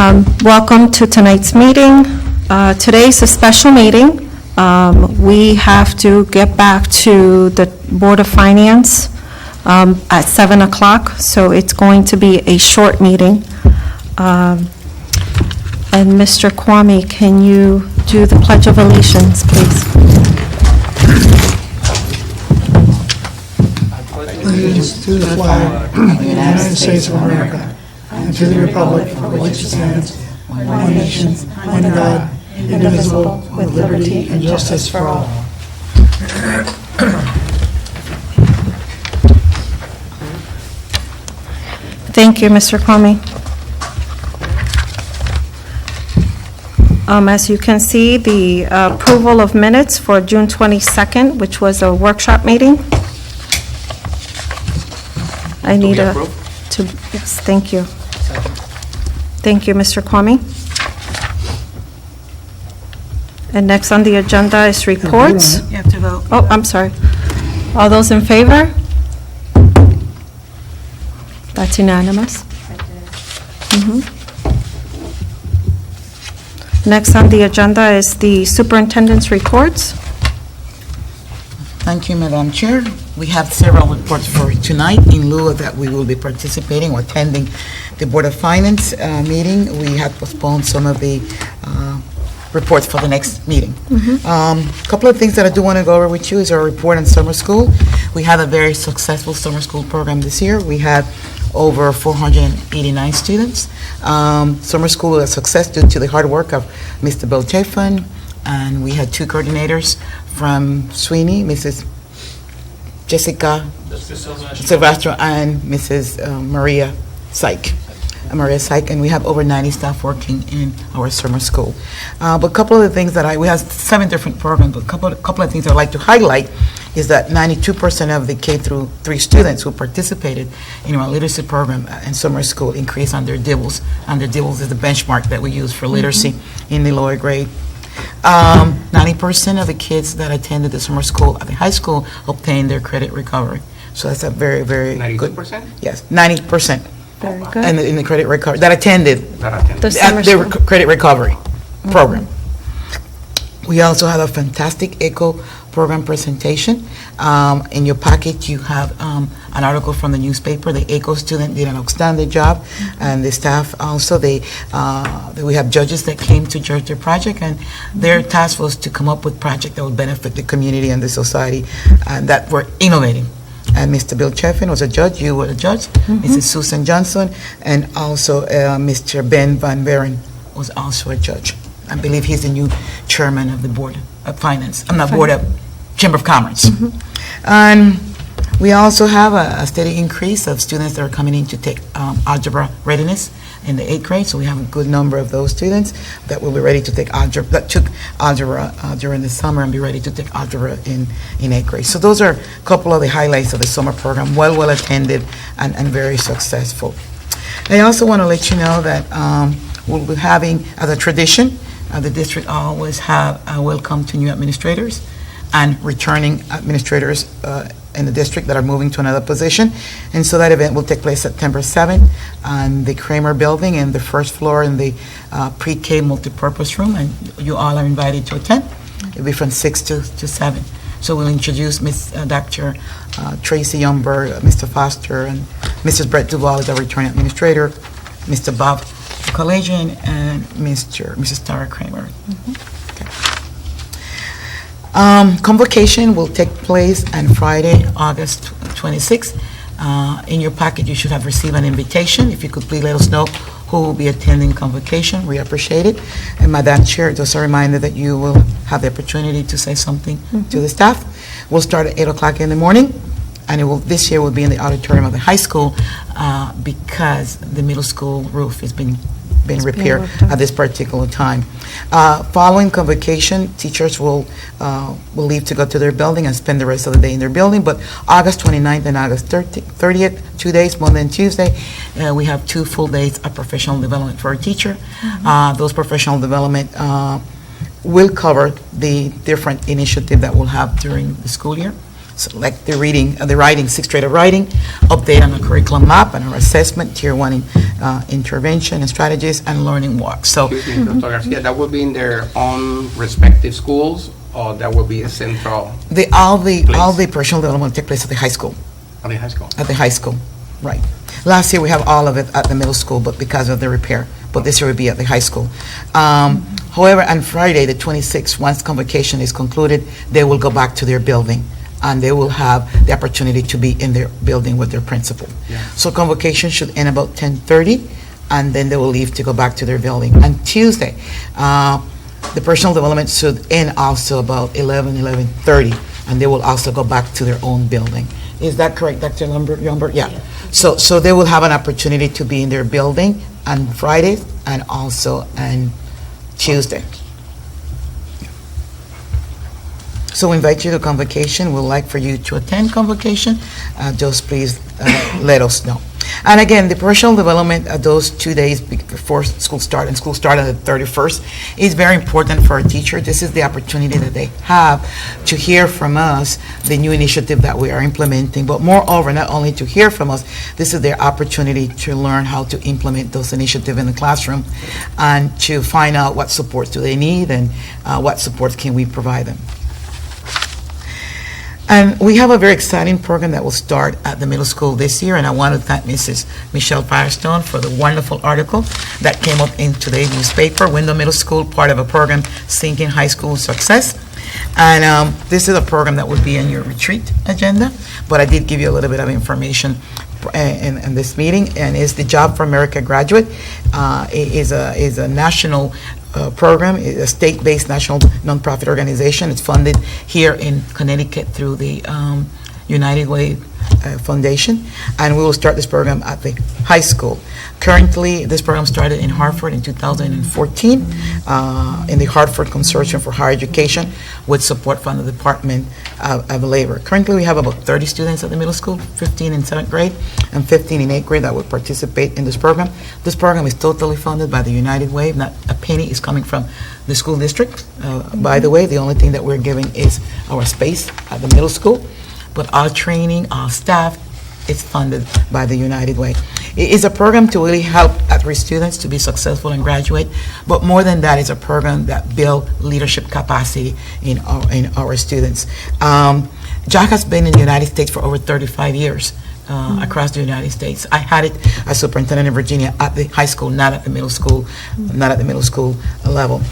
Welcome to tonight's meeting. Today's a special meeting. We have to get back to the Board of Finance at 7 o'clock, so it's going to be a short meeting. And Mr. Kwame, can you do the Pledge of Allegiance, please? Allegiance to the flag of the United States of America and to the republic for which it stands, one nation, under God, indivisible, with liberty and justice for all. Thank you, Mr. Kwame. As you can see, the approval of minutes for June 22nd, which was a workshop meeting. I need yes, thank you. Thank you, Mr. Kwame. And next on the agenda is reports. You have to vote. Oh, I'm sorry. All those in favor? That's unanimous. Next on the agenda is the superintendent's reports. Thank you, Madam Chair. We have several reports for tonight. In lieu of that, we will be participating or attending the Board of Finance meeting. We have postponed some of the reports for the next meeting. A couple of things that I do want to go over with you is our report on summer school. We had a very successful summer school program this year. We had over 489 students. Summer school was a success due to the hard work of Mr. Bill Chafin, and we had two coordinators from Sweeney, Mrs. Jessica Silvestro and Mrs. Maria Syke. And we have over 90 staff working in our summer school. But a couple of the things that we have 7 different programs, but a couple of things I'd like to highlight is that 92% of the K through 3 students who participated in our literacy program in summer school increased on their DIBELS, and their DIBELS is the benchmark that we use for literacy in the lower grade. 90% of the kids that attended the summer school at the high school obtained their credit recovery. So that's a very, very 92%? good. Yes, 90%. Very good. In the credit recovery, that attended The summer their school. credit recovery program. We also had a fantastic ECHO program presentation. In your packet, you have an article from the newspaper. The ECHO student did an outstanding job, and the staff also. We have judges that came to judge their project, and their task was to come up with projects that would benefit the community and the society, and that were innovating. And Mr. Bill Chafin was a judge, you were a judge, Mrs. Susan Johnson, and also Mr. Ben Van Buren was also a judge. I believe he's the new chairman of the Board of Finance, Board of Chamber of Commerce. And we also have a steady increase of students that are coming in to take algebra readiness in the 8th grade, so we have a good number of those students that will be ready to take algebra, that took algebra during the summer and be ready to take algebra in 8th grade. So those are a couple of the highlights of the summer program, well attended and very successful. I also want to let you know that we'll be having, as a tradition, the district always have a welcome to new administrators and returning administrators in the district that are moving to another position. And so that event will take place September 7th on the Kramer Building in the first floor in the pre-K multipurpose room, and you all are invited to attend. It'll be from 6 to 7. So we'll introduce Dr. Tracy Youngberg, Mr. Foster, and Mrs. Brett Duval as our returning administrator, Mr. Bob Kalajian, and Mrs. Tara Kramer. Convocation will take place on Friday, August 26th. In your packet, you should have received an invitation. If you could please let us know who will be attending convocation, we appreciate it. And Madam Chair, just a reminder that you will have the opportunity to say something to the staff. We'll start at 8 o'clock in the morning, and this year will be in the auditorium of the high school because the middle school roof has been repaired at this particular time. Following convocation, teachers will leave to go to their building and spend the rest of the day in their building. But August 29th and August 30th, 2 days, Monday and Tuesday, we have 2 full days of professional development for a teacher. Those professional development will cover the different initiative that we'll have during the school year. So like the writing, 6th grade of writing, update on the curriculum map and our assessment, tier 1 intervention and strategies, and learning walks. So Excuse me, Dr. Garcia, that will be in their own respective schools, or that will be a central all the professional development take place at the high school. at the high school? At the high school, right. Last year, we have all of it at the middle school, but because of the repair, but this year will be at the high school. However, on Friday, the 26th, once convocation is concluded, they will go back to their building, and they will have the opportunity to be in their building with their principal. Yeah. So convocation should end about 10:30, and then they will leave to go back to their building. On Tuesday, the personal development should end also about 11:30, and they will also go back to their own building. Is that correct, Dr. Lumber? Yeah. So they will have an opportunity to be in their building on Fridays and also on Tuesday. So we invite you to convocation. We'd like for you to attend convocation. Just please let us know. And again, the professional development those 2 days before school start, and school start on the 31st, is very important for a teacher. This is the opportunity that they have to hear from us the new initiative that we are implementing. But moreover, not only to hear from us, this is their opportunity to learn how to implement those initiatives in the classroom and to find out what supports do they need and what supports can we provide them. And we have a very exciting program that will start at the middle school this year, and I want to thank Mrs. Michelle Firestone for the wonderful article that came up in today's newspaper, Windham Middle School, part of a program, Sinking High School Success. And this is a program that would be in your retreat agenda, but I did give you a little bit of information in this meeting, and it's the Job for America Graduate. It is a national program, a state-based national nonprofit organization. It's funded here in Connecticut through the United Way Foundation, and we will start this program at the high school. Currently, this program started in Hartford in 2014 in the Hartford Consortium for Higher Education with support from the Department of Labor. Currently, we have about 30 students at the middle school, 15 in 7th grade and 15 in 8th grade that will participate in this program. This program is totally funded by the United Way. Not a penny is coming from the school district. By the way, the only thing that we're giving is our space at the middle school, but our training, our staff, is funded by the United Way. It is a program to really help at-risk students to be successful and graduate, but more than that, it's a program that builds leadership capacity in our students. Jack has been in the United States for over 35 years. Across the United States. I had it as superintendent in Virginia at the high school, not at the middle school, not at the middle school level.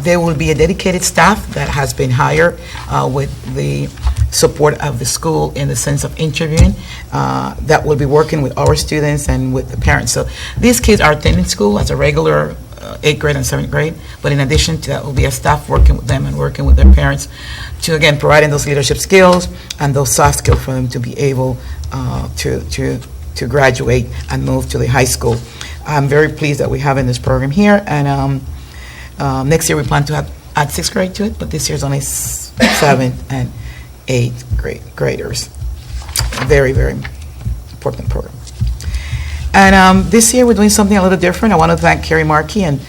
There will be a dedicated staff that has been hired with the support of the school in the sense of interviewing that will be working with our students and with the parents. So these kids are attending school as a regular 8th grade and 7th grade, but in addition to that will be a staff working with them and working with their parents to, again, providing those leadership skills and those soft skills for them to be able to graduate and move to the high school. I'm very pleased that we have in this program here, and next year we plan to add 6th grade to it, but this year's only 7th and 8th graders. Very, very important program. And this year we're doing something a little different. I want to thank Carrie Markey and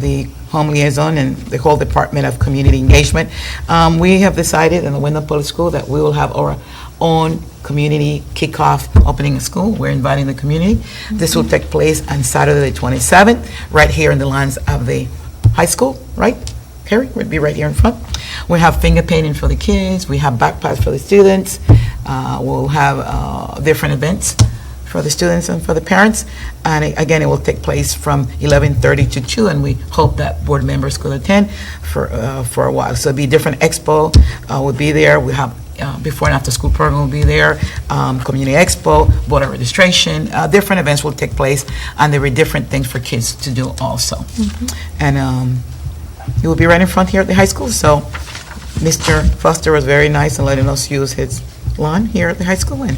the Home Liaison and the whole Department of Community Engagement. We have decided in the Windham Public School that we will have our own community kickoff opening of school. We're inviting the community. This will take place on Saturday the 27th, right here in the lawns of the high school, right? Carrie, we'll be right here in front. We have finger painting for the kids. We have backpacks for the students. We'll have different events for the students and for the parents. And again, it will take place from 11:30 to 2, and we hope that board members could attend for a while. So it'll be different expo will be there. We have before and after school program will be there, community expo, voter registration, different events will take place, and there will be different things for kids to do also. And it will be right in front here at the high school. So Mr. Foster was very nice in letting us use his lawn here at the high school, and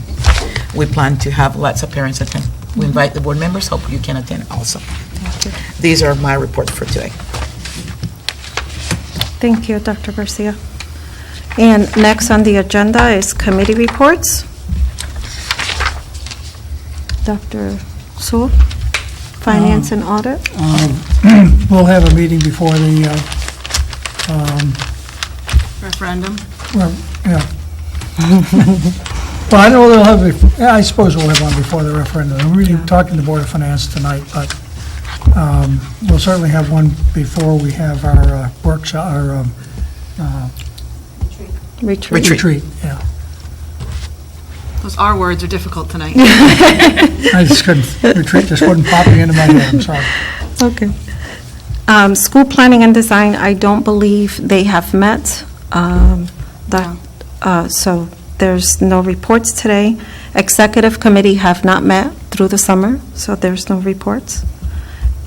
we plan to have lots of parents attend. We invite the board members, hope you can attend also. These are my reports for today. Thank you, Dr. Garcia. And next on the agenda is committee reports. Dr. Sewell, Finance and Audit. We'll have a meeting before the, Referendum? well, yeah. Well, I know they'll have, I suppose we'll have one before the referendum. We're really talking to Board of Finance tonight, but we'll certainly have one before we have our workshop, our Retreat. retreat, yeah. Those R words are difficult tonight. I just couldn't, retreat just wouldn't pop me into my head, I'm sorry. Okay. School planning and design, I don't believe they have met. So there's no reports today. Executive committee have not met through the summer, so there's no reports.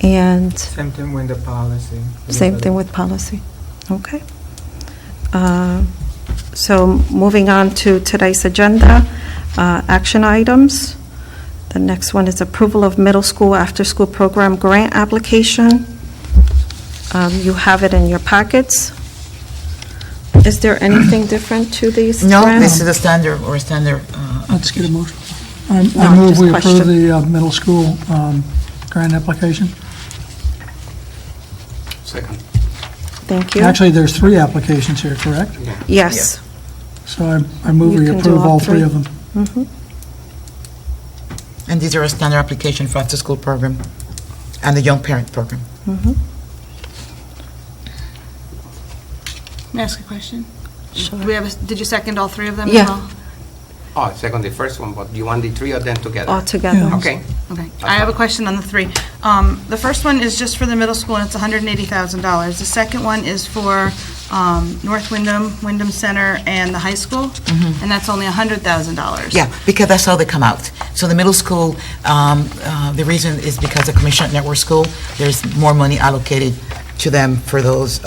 And Same thing with the policy. same thing with policy. Okay. So moving on to today's agenda, action items. The next one is approval of middle school after-school program grant application. You have it in your packets. Is there anything different to these No, grants? this is a standard, or a standard, Let's get a motion. I No, move just we approve question. the middle school grant application. Second. Thank you. Actually, there's 3 applications here, correct? Yes. So I move You we can do approve all all 3 three. of them. Mhm. and these are a standard application for after-school program and the young parent program. Mhm. May I ask a question? Sure. Do we have, did you second all 3 of them as Yeah. well? Oh, second the first one, but you want the 3 of them together? All together. Yeah. Okay. Okay. I have a question on the 3. The first one is just for the middle school, and it's $180,000. The second one is for North Windham, Windham Center, and the high school, and that's only $100,000. Yeah, because that's how they come out. So the middle school, the reason is because the Commissioner Network School, there's more money allocated to them for those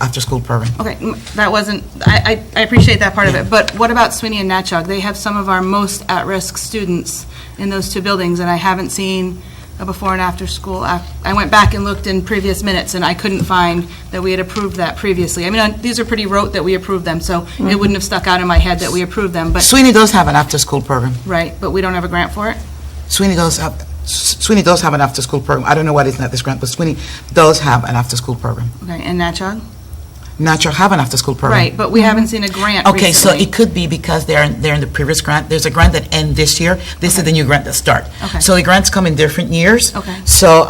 after-school programs. Okay, that wasn't, I appreciate that part of it, but what about Sweeney and Natchog? They have some of our most at-risk students in those 2 buildings, and I haven't seen a before and after school. I went back and looked in previous minutes, and I couldn't find that we had approved that previously. I mean, these are pretty rote that we approved them, so it wouldn't have stuck out in my head that we approved them, but, Sweeney does have an after-school program. right, but we don't have a grant for it? Sweeney does have an after-school program. I don't know why it's not this grant, but Sweeney does have an after-school program. Okay, and Natchog? Natchog have an after-school program. Right, but we haven't seen a grant Okay, so recently. it could be because they're in the previous grant. There's a grant that end this year. This is the new grant that start. Okay. So the grants come in different years. Okay. So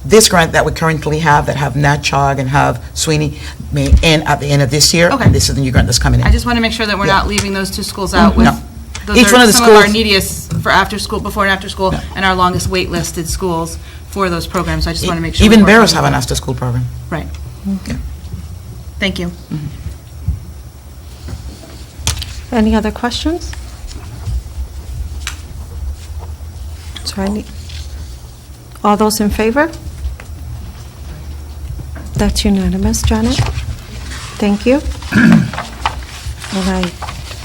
this grant that we currently have, that have Natchog and have Sweeney, may end at the end of this year. Okay. And this is the new grant that's coming in. I just want to make sure that we're Yeah. not leaving those 2 schools out with, No. those Each one of are the some of our schools- neediest for after-school, before and after-school, and our longest wait-listed schools for those programs, so I just want to make sure. Even we're Barrows working have an with after-school program. that. Right. Yeah. Thank you. Any other questions? All those in favor? That's unanimous, Janet. Thank you. And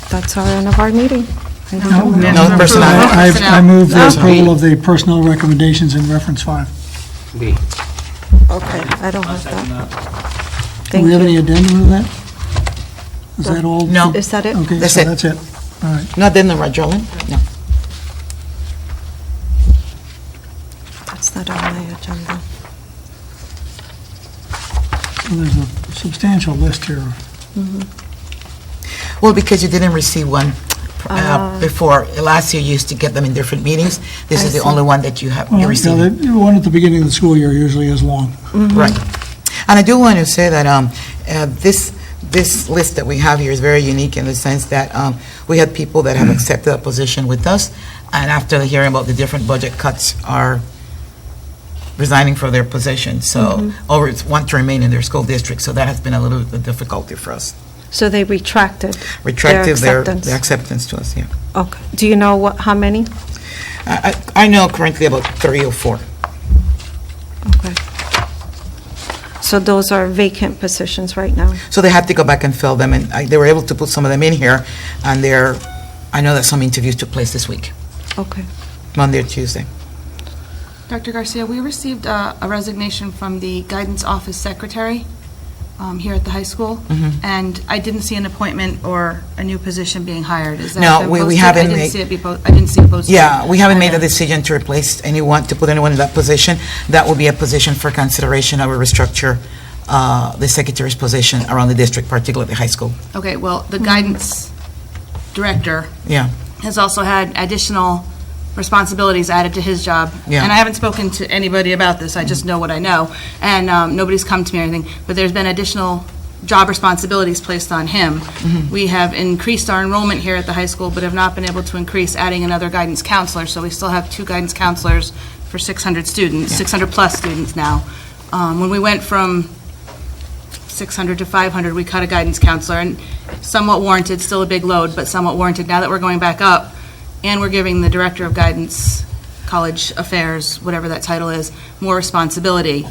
that's our end of our meeting. No, personnel. I move the Personnel. approval of the personnel recommendations in reference 5. B. Okay, I don't have that. Do Thank we have you. any addendum to that? Is that all? No. Is that it? Okay, That's so it. that's it. All right. Not in the right, Jolene? No. That's not on my agenda. Well, there's a substantial list here. Well, because you didn't receive one before. Last year, you used to get them in different meetings. This I is the see. only one that you Well, received. the one at the beginning of the school year usually is long. Right. And I do want to say that this list that we have here is very unique in the sense that we had people that have accepted a position with us, and after hearing about the different budget cuts, are resigning from their position. So, or want to remain in their school district. So that has been a little difficulty for us. So they retracted Retracted their their acceptance? acceptance to us, yeah. Okay. Do you know how many? I know currently about 3 or 4. Okay. So those are vacant positions right now? So they had to go back and fill them, and they were able to put some of them in here, and I know that some interviews took place this week, Okay. Monday or Tuesday. Dr. Garcia, we received a resignation from the guidance office secretary here at the high school, and I didn't see an appointment or a new position being hired. Is that No, been we posted? haven't I didn't made- see it I didn't see it posted. Yeah, we haven't made a Okay. decision to replace anyone, to put anyone in that position. That will be a position for consideration of a restructure, the secretary's position around the district, particularly the high school. Okay, well, the guidance director Yeah, has also had additional responsibilities added to his job. Yeah. And I haven't spoken to anybody about this, I just know what I know, and nobody's come to me or anything, but there's been additional job responsibilities placed on him. We have increased our enrollment here at the high school, but have not been able to increase adding another guidance counselor, so we still have 2 guidance counselors for 600 students, 600-plus students now. When we went from 600 to 500, we cut a guidance counselor, and somewhat warranted, still a big load, but somewhat warranted. Now that we're going back up, and we're giving the Director of Guidance, College Affairs, whatever that title is, more responsibility,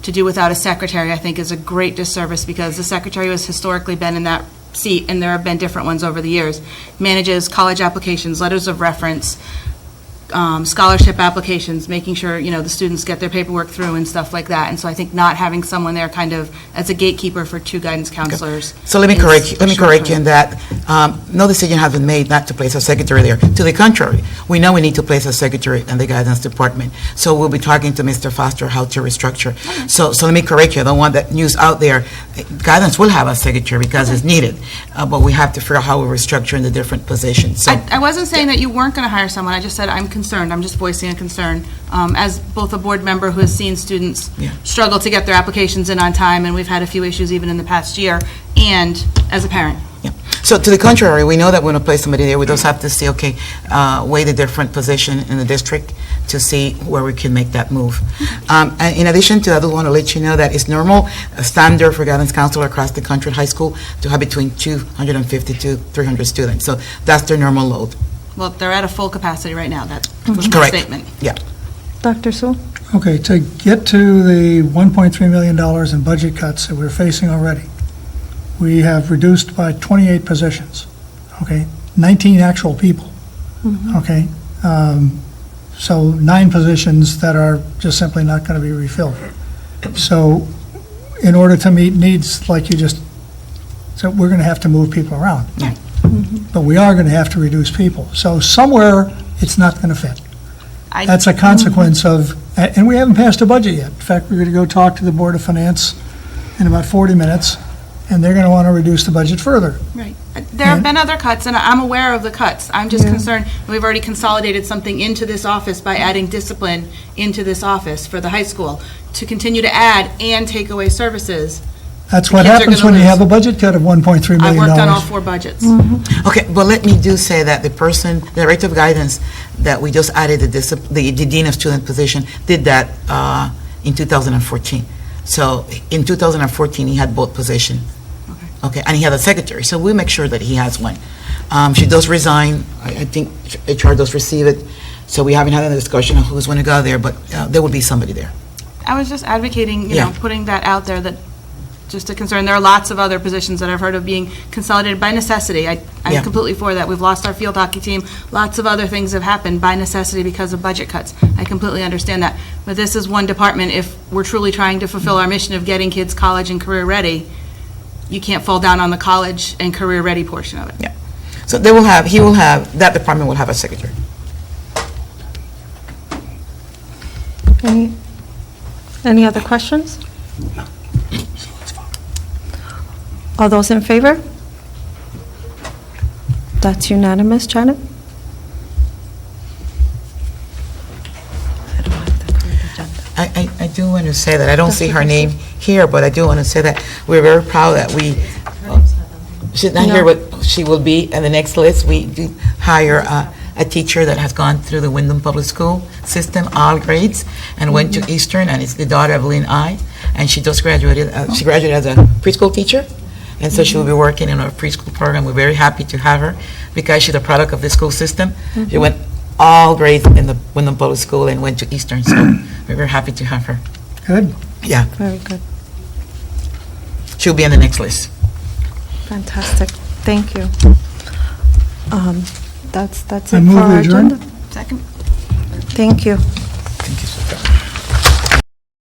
to do without a secretary, I think, is a great disservice, because the secretary has historically been in that seat, and there have been different ones over the years, manages college applications, letters of reference, scholarship applications, making sure, the students get their paperwork through and stuff like that. And so I think not having someone there kind of as a gatekeeper for 2 guidance counselors. so let me is correct you, short-term. in that, no decision has been made not to place a secretary there. To the contrary, we know we need to place a secretary in the guidance department. So we'll be talking to Mr. Foster how to restructure. So let me correct you, I don't want that news out there. Guidance will have a secretary because it's needed, but we have to figure out how we restructure in the different positions. So, I wasn't saying that you weren't going to hire someone, I just said I'm concerned, I'm just voicing a concern, as both a board member who has seen students Yeah. struggle to get their applications in on time, and we've had a few issues even in the past year, and as a parent. yeah. So to the contrary, we know that we're going to place somebody there. We just have to see, okay, weigh the different position in the district to see where we can make that move. And in addition to that, I want to let you know that it's normal, standard for guidance counselor across the country, high school, to have between 250 to 300 students. So that's their normal load. Well, they're at a full capacity right now, that was my Correct. statement. Yeah. Dr. Sewell? Okay, to get to the $1.3 million in budget cuts that we're facing already, we have reduced by 28 positions, okay? 19 actual people, okay? So 9 positions that are just simply not going to be refilled. So in order to meet needs like you just, so we're going to have to move people around. Yeah. But we are going to have to reduce people. So somewhere, it's not going to fit. I- That's a consequence of, and we haven't passed a budget yet. In fact, we're going to go talk to the Board of Finance in about 40 minutes, and they're going to want to reduce the budget further. Right. There have been other cuts, and I'm aware of the cuts. I'm just concerned, we've already consolidated something into this office by adding discipline into this office for the high school. To continue to add and take away services, That's The what kids are happens gonna when you lose. have a budget cut of $1.3 I million. worked on all 4 budgets. Okay, but let me do say that the person, the director of guidance that we just added, the dean of student position, did that in 2014. So in 2014, he had both positions. Okay, and he had a secretary, so we make sure that he has one. She does resign, I think HR does receive it, so we haven't had a discussion of who's going to go there, but there will be somebody there. I was just advocating, Yeah. putting that out there, that just a concern. There are lots of other positions that I've heard of being consolidated by necessity. Yeah. I'm completely for that. We've lost our field hockey team. Lots of other things have happened by necessity because of budget cuts. I completely understand that. But this is one department, if we're truly trying to fulfill our mission of getting kids college and career ready, you can't fall down on the college and career ready portion of it. Yeah. So that department will have a secretary. Any other questions? All those in favor? That's unanimous, Janet? I do want to say that, I don't see her name here, but I do want to say that we're very proud that she's not here, but she will be in the next list. We do hire a teacher that has gone through the Windham Public School system, all grades, and went to Eastern, and it's the daughter of Lynn I, and she just graduated, she graduated as a preschool teacher, and so she will be working in our preschool program. We're very happy to have her, because she's a product of the school system. She went all grades in the Windham Public School and went to Eastern, so we're very happy to have her. Good. Yeah, Very good. she'll be on the next list. Fantastic. Thank you. That's I it move for we our adjourn. agenda. Second? Thank you. Thank you so